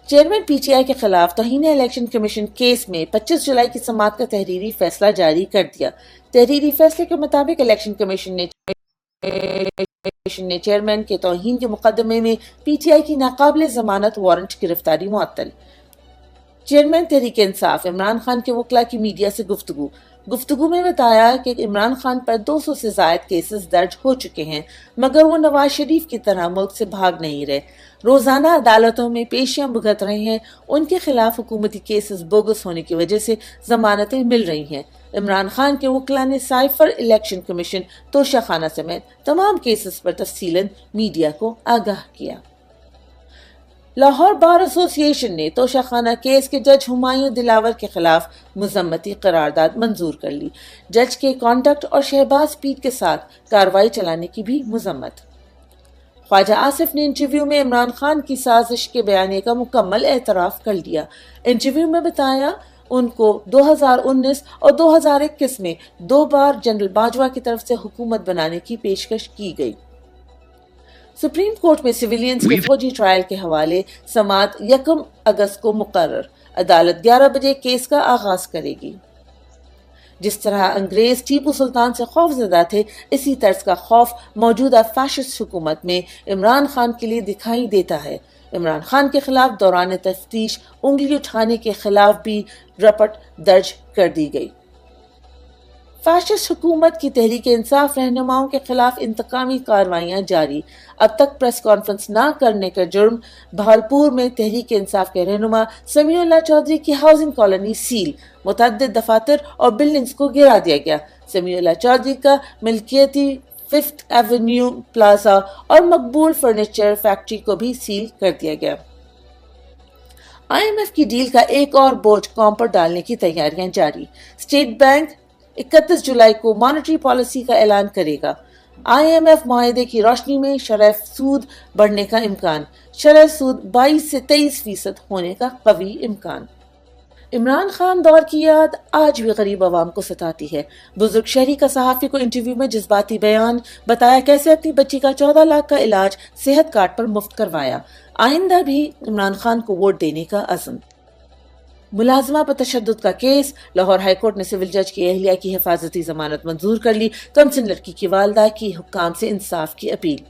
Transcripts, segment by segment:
Chairman P T آئی کے خلاف توہین الیکشن کمیشن کیس میں 25 جولائی کی سماعت کا تحریری فیصلہ جاری کر دیا۔ تحریری فیصلے کے مطابق الیکشن کمیشن نے چیئرمین کے توہین کے مقدمے میں پی ٹی آئی کی ناقابل ضمانت وارنٹ گرفتاری معطل۔ چیئرمین تحریک انصاف عمران خان کے وکلاء کی میڈیا سے گفتگو میں بتایا کہ عمران خان پر 200 سے زائد کیسز درج ہو چکے ہیں، مگر وہ نواز شریف کی طرح ملک سے بھاگ نہیں رہے، روزانہ عدالتوں میں پیشیاں بھگت رہے ہیں، ان کے خلاف حکومتی کیسز بوگس ہونے کی وجہ سے ضمانتیں مل رہی ہیں۔ عمران خان کے وکلاء نے سائفر الیکشن کمیشن توشہ خانہ سمیت تمام کیسز پر تفصیلاً میڈیا کو آگاہ کیا۔ لاہور بار ایسوسی ایشن نے توشہ خانہ کیس کے جج ہمایوں دلاور کے خلاف مذمتی قرارداد منظور کر لی۔ جج کے کانڈکٹ اور شہباز پیٹ کے ساتھ کارروائی چلانے کی بھی مذمت۔ خواجہ آصف نے انٹرویو میں عمران خان کی سازش کے بیانیے کا مکمل اعتراف کر لیا۔ انٹرویو میں بتایا ان کو 2019 اور 2021 میں 2 بار جنرل باجوہ کی طرف سے حکومت بنانے کی پیشکش کی گئی۔ سپریم کورٹ میں سویلینز کے فوجی ٹرائل کے حوالے سماعت 1 اگست کو مقرر۔ عدالت 11 بجے کیس کا آغاز کرے گی۔ جس طرح انگریز ٹیپو سلطان سے خوف زدہ تھے، اسی طرز کا خوف موجودہ فیشسٹ حکومت میں عمران خان کے لیے دکھائی دیتا ہے۔ عمران خان کے خلاف دوران تفتیش انگلی اٹھانے کے خلاف بھی رپٹ درج کر دی گئی۔ فیشسٹ حکومت کی تحریک انصاف رہنماؤں کے خلاف انتقامی کارروائیاں جاری۔ اب تک پریس کانفرنس نہ کرنے کا جرم بہاولپور میں تحریک انصاف کے رہنما سمیع اللہ چودھری کی ہاؤسنگ کالونی سیل، متعدد دفاتر اور بلڈنگز کو گرا دیا گیا۔ سمیع اللہ چودھری کا ملکیتی 5th ایونیو پلازا اور مقبول فرنیچر فیکٹری کو بھی سیل کر دیا گیا۔ IMF کی ڈیل کا ایک اور بوجھ قوم پر ڈالنے کی تیاریاں جاری۔ اسٹیٹ بینک 31 جولائی کو مانیٹری پالیسی کا اعلان کرے گا۔ IMF معاہدے کی روشنی میں شرح سود بڑھنے کا امکان، شرح سود 22 سے 23% ہونے کا قوی امکان۔ عمران خان دور کی یاد آج بھی غریب عوام کو ستاتی ہے۔ بزرگ شہری کا صحافی کو انٹرویو میں جذباتی بیان، بتایا کیسے اپنی بچی کا 14 لاکھ کا علاج صحت کارڈ پر مفت کروایا۔ آئندہ بھی عمران خان کو ووٹ دینے کا عزم۔ ملازمہ پر تشدد کا کیس، لاہور ہائی کورٹ نے سول جج کی اہلیہ کی حفاظتی ضمانت منظور کر لی۔ کمسن لڑکی کی والدہ کی حکام سے انصاف کی اپیل۔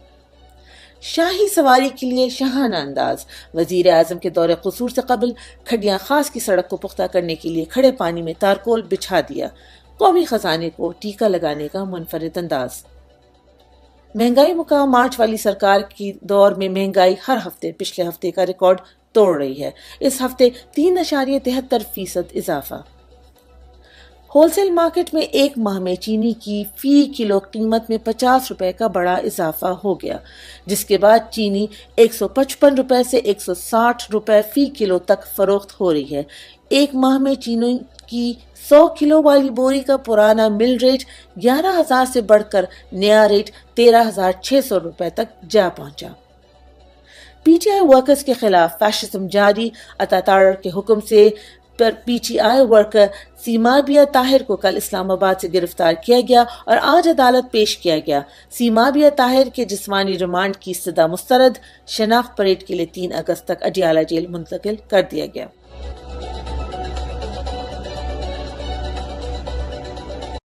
شاہی سواری کے لیے شاہانہ انداز، وزیر اعظم کے دورہ قصور سے قبل کھڈیاں خاص کی سڑک کو پختہ کرنے کے لیے کھڑے پانی میں تارکول بچھا دیا۔ قومی خزانے کو ٹیکہ لگانے کا منفرد انداز۔ مہنگائی مقام مارچ والی سرکار کی دور میں مہنگائی ہر ہفتے پچھلے ہفتے کا ریکارڈ توڑ رہی ہے۔ اس ہفتے 3.73% اضافہ۔ ہول سیل مارکیٹ میں ایک ماہ میں چینی کی فی کلو قیمت میں 50 روپے کا بڑا اضافہ ہو گیا، جس کے بعد چینی 155 روپے سے 160 روپے فی کلو تک فروخت ہو رہی ہے۔ ایک ماہ میں چینی کی 100 کلو والی بوری کا پرانا مل ریٹ 11,000 سے بڑھ کر نیا ریٹ 13,600 روپے تک جا پہنچا۔ پی ٹی آئی ورکرز کے خلاف فیشزم جاری، اتاتارک کے حکم سے پی ٹی آئی ورکر سیمابیا طاہر کو کل اسلام آباد سے گرفتار کیا گیا اور آج عدالت پیش کیا گیا۔ سیمابیا طاہر کے جسمانی ریمانڈ کی استدعا مسترد، شناخت پریڈ کے لیے 3 اگست تک اڈیالہ جیل منتقل کر دیا گیا۔